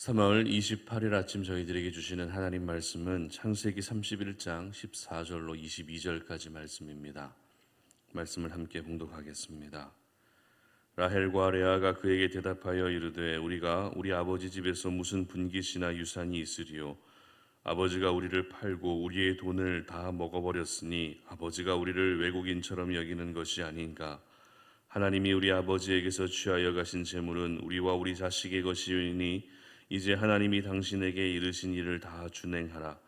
3월 28일 아침 저희들에게 주시는 하나님 말씀은 창세기 31장 14절로 22절까지 말씀입니다. 말씀을 함께 봉독하겠습니다. 라헬과 레아가 그에게 대답하여 이르되 우리가 우리 아버지 집에서 무슨 분깃이나 유산이 있으리요. 아버지가 우리를 팔고 우리의 돈을 다 먹어버렸으니 아버지가 우리를 외국인처럼 여기는 것이 아닌가. 하나님이 우리 아버지에게서 취하여 가신 재물은 우리와 우리 자식의 것이니 이제 하나님이 당신에게 이르신 일을 다 준행하라.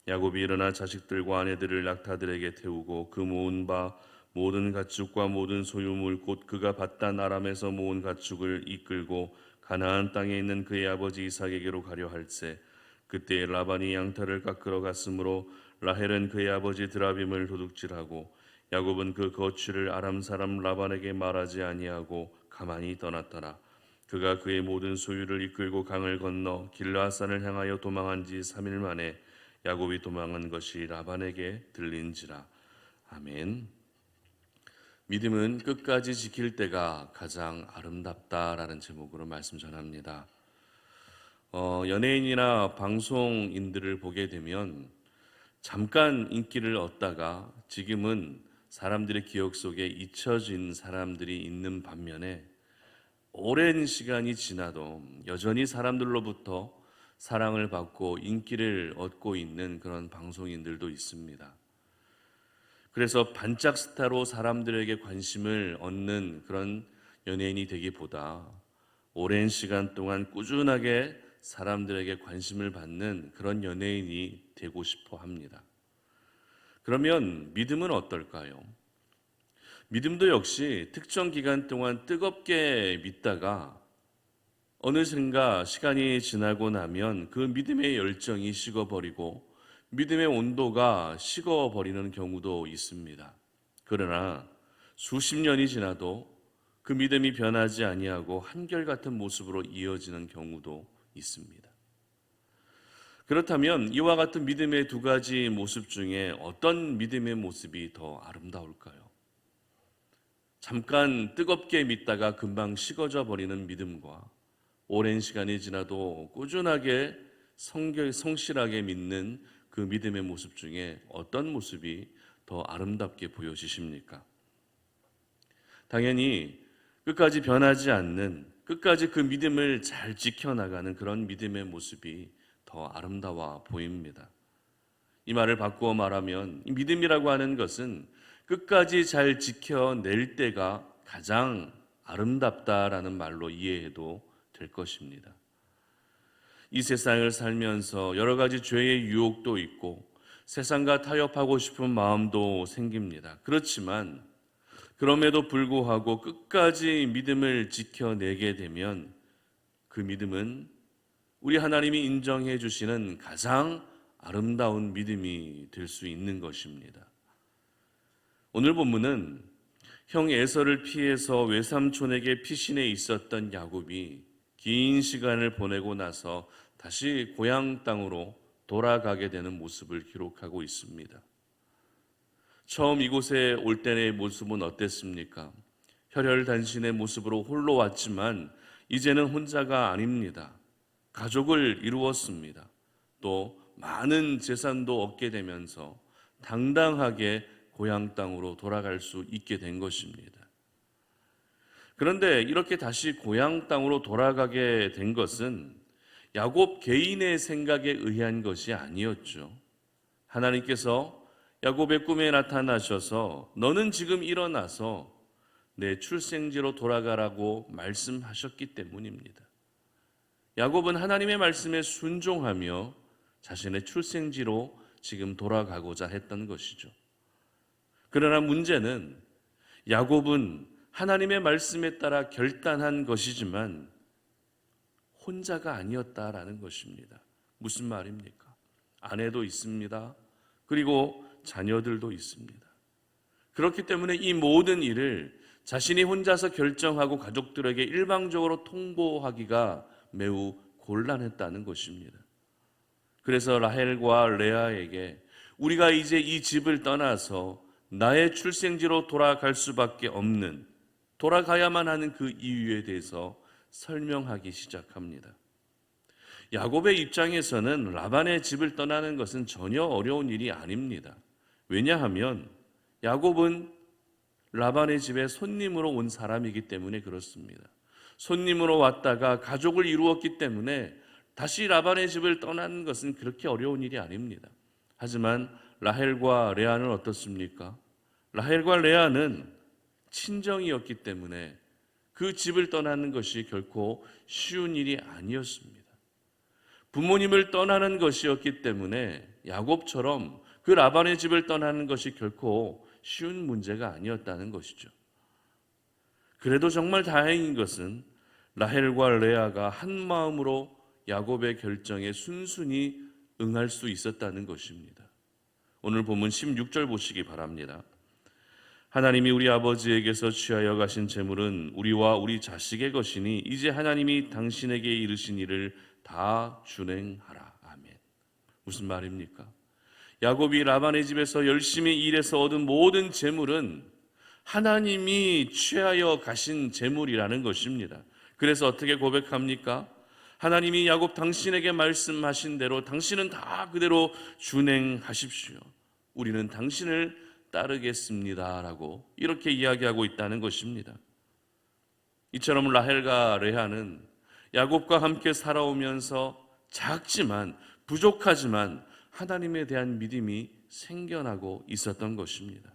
야곱이 일어나 자식들과 아내들을 낙타들에게 태우고 그 모은 바 모든 가축과 모든 소유물 곧 그가 받단 아람에서 모은 가축을 이끌고 가나안 땅에 있는 그의 아버지 이삭에게로 가려 할세. 그때 라반이 양털을 깎으러 갔으므로 라헬은 그의 아버지 드라빔을 도둑질하고 야곱은 그 거취를 아람 사람 라반에게 말하지 아니하고 가만히 떠났더라. 그가 그의 모든 소유를 이끌고 강을 건너 길라앗산을 향하여 도망한 지 3일 만에 야곱이 도망한 것이 라반에게 들린지라. 아멘. 믿음은 끝까지 지킬 때가 가장 아름답다라는 제목으로 말씀 전합니다. 연예인이나 방송인들을 보게 되면 잠깐 인기를 얻다가 지금은 사람들의 기억 속에 잊혀진 사람들이 있는 반면에 오랜 시간이 지나도 여전히 사람들로부터 사랑을 받고 인기를 얻고 있는 그런 방송인들도 있습니다. 그래서 반짝 스타로 사람들에게 관심을 얻는 그런 연예인이 되기보다 오랜 시간 동안 꾸준하게 사람들에게 관심을 받는 그런 연예인이 되고 싶어 합니다. 그러면 믿음은 어떨까요? 믿음도 역시 특정 기간 동안 뜨겁게 믿다가 어느샌가 시간이 지나고 나면 그 믿음의 열정이 식어버리고 믿음의 온도가 식어버리는 경우도 있습니다. 그러나 수십 년이 지나도 그 믿음이 변하지 아니하고 한결같은 모습으로 이어지는 경우도 있습니다. 그렇다면 이와 같은 믿음의 두 가지 모습 중에 어떤 믿음의 모습이 더 아름다울까요? 잠깐 뜨겁게 믿다가 금방 식어져 버리는 믿음과 오랜 시간이 지나도 꾸준하게 성실하게 믿는 그 믿음의 모습 중에 어떤 모습이 더 아름답게 보여지십니까? 당연히 끝까지 변하지 않는, 끝까지 그 믿음을 잘 지켜나가는 그런 믿음의 모습이 더 아름다워 보입니다. 이 말을 바꾸어 말하면 이 믿음이라고 하는 것은 끝까지 잘 지켜낼 때가 가장 아름답다라는 말로 이해해도 될 것입니다. 이 세상을 살면서 여러 가지 죄의 유혹도 있고 세상과 타협하고 싶은 마음도 생깁니다. 그렇지만 그럼에도 불구하고 끝까지 믿음을 지켜내게 되면 그 믿음은 우리 하나님이 인정해 주시는 가장 아름다운 믿음이 될 수 있는 것입니다. 오늘 본문은 형 에서를 피해서 외삼촌에게 피신해 있었던 야곱이 긴 시간을 보내고 나서 다시 고향 땅으로 돌아가게 되는 모습을 기록하고 있습니다. 처음 이곳에 올 때의 모습은 어땠습니까? 혈혈단신의 모습으로 홀로 왔지만 이제는 혼자가 아닙니다. 가족을 이루었습니다. 또 많은 재산도 얻게 되면서 당당하게 고향 땅으로 돌아갈 수 있게 된 것입니다. 그런데 이렇게 다시 고향 땅으로 돌아가게 된 것은 야곱 개인의 생각에 의한 것이 아니었죠. 하나님께서 야곱의 꿈에 나타나셔서 너는 지금 일어나서 내 출생지로 돌아가라고 말씀하셨기 때문입니다. 야곱은 하나님의 말씀에 순종하며 자신의 출생지로 지금 돌아가고자 했던 것이죠. 그러나 문제는 야곱은 하나님의 말씀에 따라 결단한 것이지만 혼자가 아니었다라는 것입니다. 무슨 말입니까? 아내도 있습니다. 그리고 자녀들도 있습니다. 그렇기 때문에 이 모든 일을 자신이 혼자서 결정하고 가족들에게 일방적으로 통보하기가 매우 곤란했다는 것입니다. 그래서 라헬과 레아에게 우리가 이제 이 집을 떠나서 나의 출생지로 돌아갈 수밖에 없는, 돌아가야만 하는 그 이유에 대해서 설명하기 시작합니다. 야곱의 입장에서는 라반의 집을 떠나는 것은 전혀 어려운 일이 아닙니다. 왜냐하면 야곱은 라반의 집에 손님으로 온 사람이기 때문에 그렇습니다. 손님으로 왔다가 가족을 이루었기 때문에 다시 라반의 집을 떠나는 것은 그렇게 어려운 일이 아닙니다. 하지만 라헬과 레아는 어떻습니까? 라헬과 레아는 친정이었기 때문에 그 집을 떠나는 것이 결코 쉬운 일이 아니었습니다. 부모님을 떠나는 것이었기 때문에 야곱처럼 그 라반의 집을 떠나는 것이 결코 쉬운 문제가 아니었다는 것이죠. 그래도 정말 다행인 것은 라헬과 레아가 한 마음으로 야곱의 결정에 순순히 응할 수 있었다는 것입니다. 오늘 본문 16절 보시기 바랍니다. 하나님이 우리 아버지에게서 취하여 가신 재물은 우리와 우리 자식의 것이니 이제 하나님이 당신에게 이르신 일을 다 준행하라. 아멘. 무슨 말입니까? 야곱이 라반의 집에서 열심히 일해서 얻은 모든 재물은 하나님이 취하여 가신 재물이라는 것입니다. 그래서 어떻게 고백합니까? 하나님이 야곱 당신에게 말씀하신 대로 당신은 다 그대로 준행하십시오. 우리는 당신을 따르겠습니다. 라고 이렇게 이야기하고 있다는 것입니다. 이처럼 라헬과 레아는 야곱과 함께 살아오면서 작지만 부족하지만 하나님에 대한 믿음이 생겨나고 있었던 것입니다.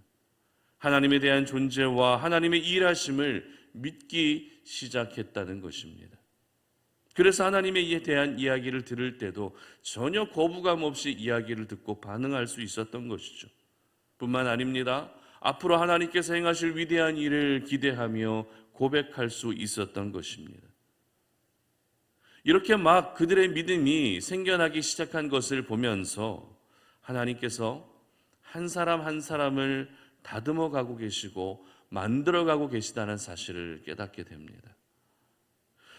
하나님에 대한 존재와 하나님의 일하심을 믿기 시작했다는 것입니다. 그래서 하나님에 대한 이야기를 들을 때도 전혀 거부감 없이 이야기를 듣고 반응할 수 있었던 것이죠. 뿐만 아닙니다. 앞으로 하나님께서 행하실 위대한 일을 기대하며 고백할 수 있었던 것입니다. 이렇게 막 그들의 믿음이 생겨나기 시작한 것을 보면서 하나님께서 한 사람 한 사람을 다듬어 가고 계시고 만들어 가고 계시다는 사실을 깨닫게 됩니다.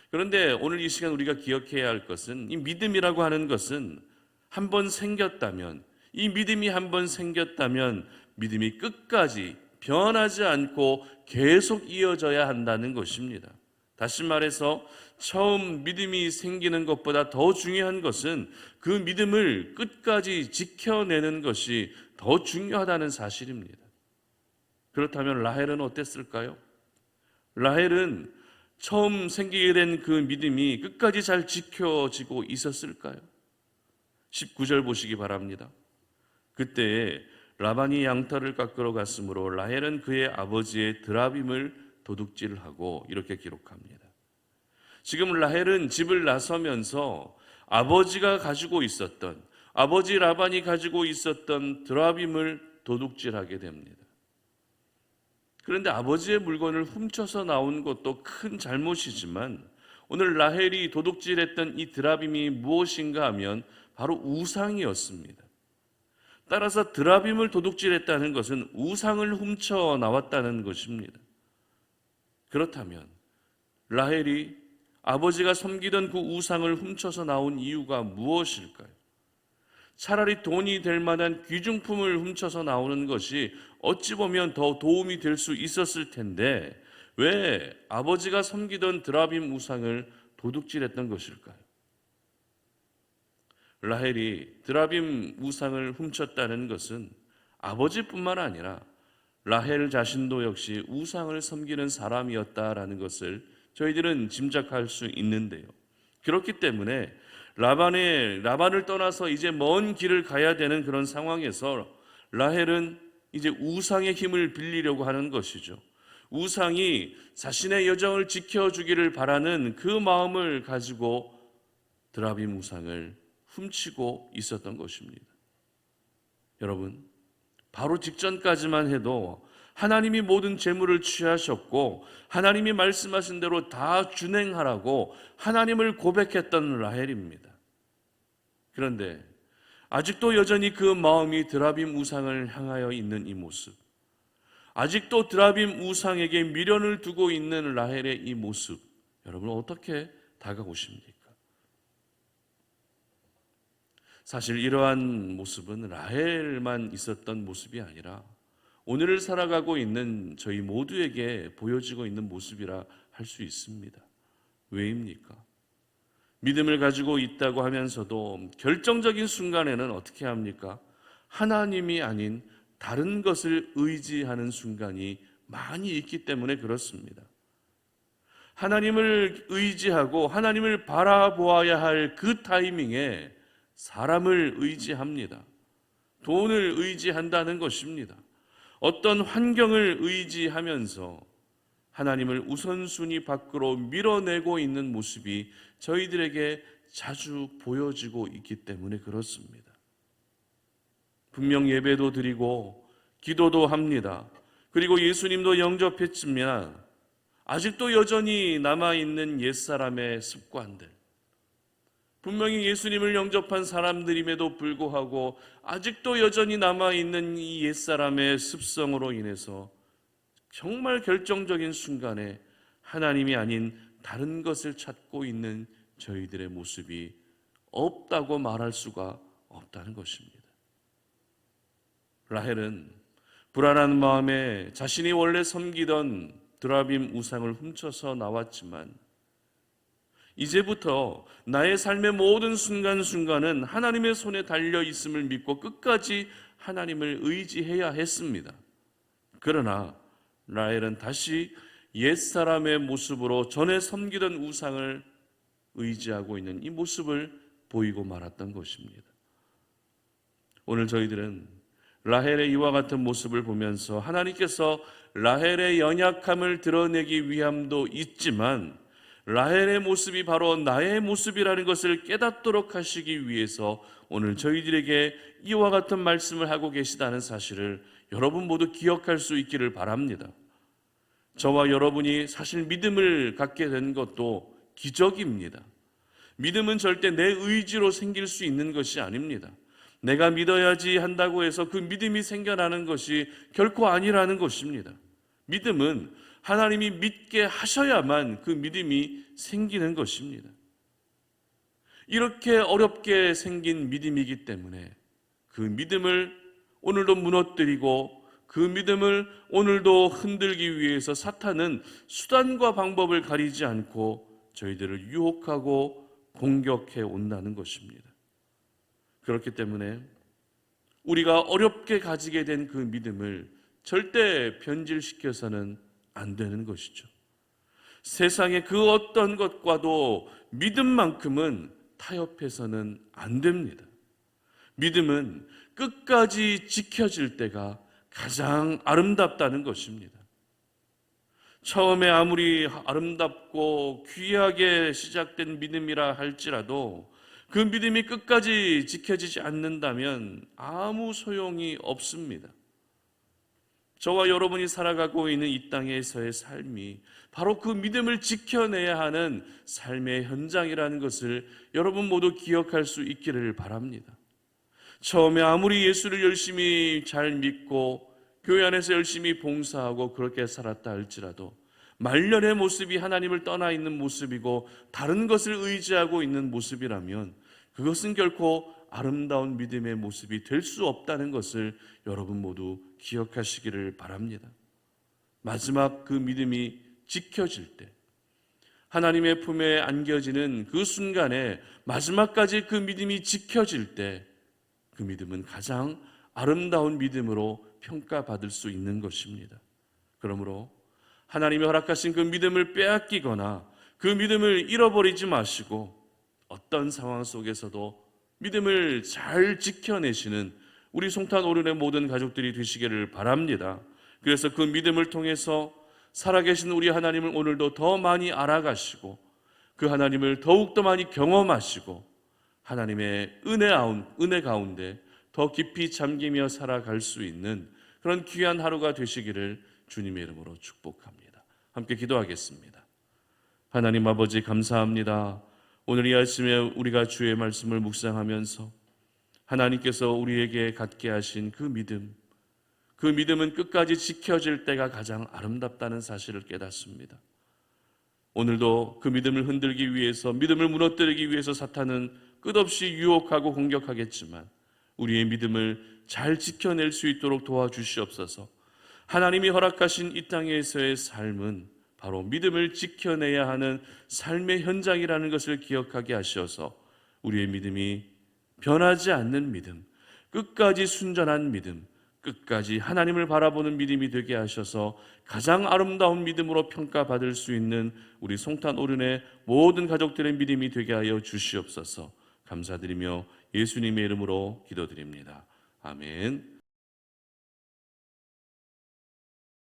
그런데 오늘 이 시간 우리가 기억해야 할 것은 이 믿음이라고 하는 것은 한번 생겼다면, 이 믿음이 한번 생겼다면 믿음이 끝까지 변하지 않고 계속 이어져야 한다는 것입니다. 다시 말해서 처음 믿음이 생기는 것보다 더 중요한 것은 그 믿음을 끝까지 지켜내는 것이 더 중요하다는 사실입니다. 그렇다면 라헬은 어땠을까요? 라헬은 처음 생기게 된 그 믿음이 끝까지 잘 지켜지고 있었을까요? 19절 보시기 바랍니다. 그때에 라반이 양털을 깎으러 갔으므로 라헬은 그의 아버지의 드라빔을 도둑질하고 이렇게 기록합니다. 지금 라헬은 집을 나서면서 아버지가 가지고 있었던, 아버지 라반이 가지고 있었던 드라빔을 도둑질하게 됩니다. 그런데 아버지의 물건을 훔쳐서 나온 것도 큰 잘못이지만 오늘 라헬이 도둑질했던 이 드라빔이 무엇인가 하면 바로 우상이었습니다. 따라서 드라빔을 도둑질했다는 것은 우상을 훔쳐 나왔다는 것입니다. 그렇다면 라헬이 아버지가 섬기던 그 우상을 훔쳐서 나온 이유가 무엇일까요? 차라리 돈이 될 만한 귀중품을 훔쳐서 나오는 것이 어찌 보면 더 도움이 될 수 있었을 텐데 왜 아버지가 섬기던 드라빔 우상을 도둑질했던 것일까요? 라헬이 드라빔 우상을 훔쳤다는 것은 아버지뿐만 아니라 라헬 자신도 역시 우상을 섬기는 사람이었다라는 것을 저희들은 짐작할 수 있는데요. 그렇기 때문에 라반을 떠나서 이제 먼 길을 가야 되는 그런 상황에서 라헬은 이제 우상의 힘을 빌리려고 하는 것이죠. 우상이 자신의 여정을 지켜주기를 바라는 그 마음을 가지고 드라빔 우상을 훔치고 있었던 것입니다. 여러분, 바로 직전까지만 해도 하나님이 모든 재물을 취하셨고 하나님이 말씀하신 대로 다 준행하라고 하나님을 고백했던 라헬입니다. 그런데 아직도 여전히 그 마음이 드라빔 우상을 향하여 있는 이 모습, 아직도 드라빔 우상에게 미련을 두고 있는 라헬의 이 모습, 여러분 어떻게 다가오십니까? 사실 이러한 모습은 라헬만 있었던 모습이 아니라 오늘을 살아가고 있는 저희 모두에게 보여지고 있는 모습이라 할 수 있습니다. 왜입니까? 믿음을 가지고 있다고 하면서도 결정적인 순간에는 어떻게 합니까? 하나님이 아닌 다른 것을 의지하는 순간이 많이 있기 때문에 그렇습니다. 하나님을 의지하고 하나님을 바라보아야 할 그 타이밍에 사람을 의지합니다. 돈을 의지한다는 것입니다. 어떤 환경을 의지하면서 하나님을 우선순위 밖으로 밀어내고 있는 모습이 저희들에게 자주 보여지고 있기 때문에 그렇습니다. 분명 예배도 드리고 기도도 합니다. 그리고 예수님도 영접했지만 아직도 여전히 남아있는 옛사람의 습관들, 분명히 예수님을 영접한 사람들임에도 불구하고 아직도 여전히 남아있는 이 옛사람의 습성으로 인해서 정말 결정적인 순간에 하나님이 아닌 다른 것을 찾고 있는 저희들의 모습이 없다고 말할 수가 없다는 것입니다. 라헬은 불안한 마음에 자신이 원래 섬기던 드라빔 우상을 훔쳐서 나왔지만 이제부터 나의 삶의 모든 순간순간은 하나님의 손에 달려 있음을 믿고 끝까지 하나님을 의지해야 했습니다. 그러나 라헬은 다시 옛사람의 모습으로 전에 섬기던 우상을 의지하고 있는 이 모습을 보이고 말았던 것입니다. 오늘 저희들은 라헬의 이와 같은 모습을 보면서 하나님께서 라헬의 연약함을 드러내기 위함도 있지만 라헬의 모습이 바로 나의 모습이라는 것을 깨닫도록 하시기 위해서 오늘 저희들에게 이와 같은 말씀을 하고 계시다는 사실을 여러분 모두 기억할 수 있기를 바랍니다. 저와 여러분이 사실 믿음을 갖게 된 것도 기적입니다. 믿음은 절대 내 의지로 생길 수 있는 것이 아닙니다. 내가 믿어야지 한다고 해서 그 믿음이 생겨나는 것이 결코 아니라는 것입니다. 믿음은 하나님이 믿게 하셔야만 그 믿음이 생기는 것입니다. 이렇게 어렵게 생긴 믿음이기 때문에 그 믿음을 오늘도 무너뜨리고 그 믿음을 오늘도 흔들기 위해서 사탄은 수단과 방법을 가리지 않고 저희들을 유혹하고 공격해 온다는 것입니다. 그렇기 때문에 우리가 어렵게 가지게 된 그 믿음을 절대 변질시켜서는 안 되는 것이죠. 세상의 그 어떤 것과도 믿음만큼은 타협해서는 안 됩니다. 믿음은 끝까지 지켜질 때가 가장 아름답다는 것입니다. 처음에 아무리 아름답고 귀하게 시작된 믿음이라 할지라도 그 믿음이 끝까지 지켜지지 않는다면 아무 소용이 없습니다. 저와 여러분이 살아가고 있는 이 땅에서의 삶이 바로 그 믿음을 지켜내야 하는 삶의 현장이라는 것을 여러분 모두 기억할 수 있기를 바랍니다. 처음에 아무리 예수를 열심히 잘 믿고 교회 안에서 열심히 봉사하고 그렇게 살았다 할지라도 말년의 모습이 하나님을 떠나 있는 모습이고 다른 것을 의지하고 있는 모습이라면 그것은 결코 아름다운 믿음의 모습이 될 수 없다는 것을 여러분 모두 기억하시기를 바랍니다. 마지막 그 믿음이 지켜질 때, 하나님의 품에 안겨지는 그 순간에 마지막까지 그 믿음이 지켜질 때 그 믿음은 가장 아름다운 믿음으로 평가받을 수 있는 것입니다. 그러므로 하나님이 허락하신 그 믿음을 빼앗기거나 그 믿음을 잃어버리지 마시고 어떤 상황 속에서도 믿음을 잘 지켜내시는 우리 송탄 오륜의 모든 가족들이 되시기를 바랍니다. 그래서 그 믿음을 통해서 살아계신 우리 하나님을 오늘도 더 많이 알아가시고 그 하나님을 더욱더 많이 경험하시고 하나님의 은혜 가운데 더 깊이 잠기며 살아갈 수 있는 그런 귀한 하루가 되시기를 주님의 이름으로 축복합니다. 함께 기도하겠습니다. 하나님 아버지 감사합니다. 오늘 이 아침에 우리가 주의 말씀을 묵상하면서 하나님께서 우리에게 갖게 하신 그 믿음은 끝까지 지켜질 때가 가장 아름답다는 사실을 깨닫습니다. 오늘도 그 믿음을 흔들기 위해서, 믿음을 무너뜨리기 위해서 사탄은 끝없이 유혹하고 공격하겠지만 우리의 믿음을 잘 지켜낼 수 있도록 도와주시옵소서. 하나님이 허락하신 이 땅에서의 삶은 바로 믿음을 지켜내야 하는 삶의 현장이라는 것을 기억하게 하셔서 우리의 믿음이 변하지 않는 믿음, 끝까지 순전한 믿음, 끝까지 하나님을 바라보는 믿음이 되게 하셔서 가장 아름다운 믿음으로 평가받을 수 있는 우리 송탄 오륜의 모든 가족들의 믿음이 되게 하여 주시옵소서. 감사드리며 예수님의 이름으로 기도드립니다. 아멘.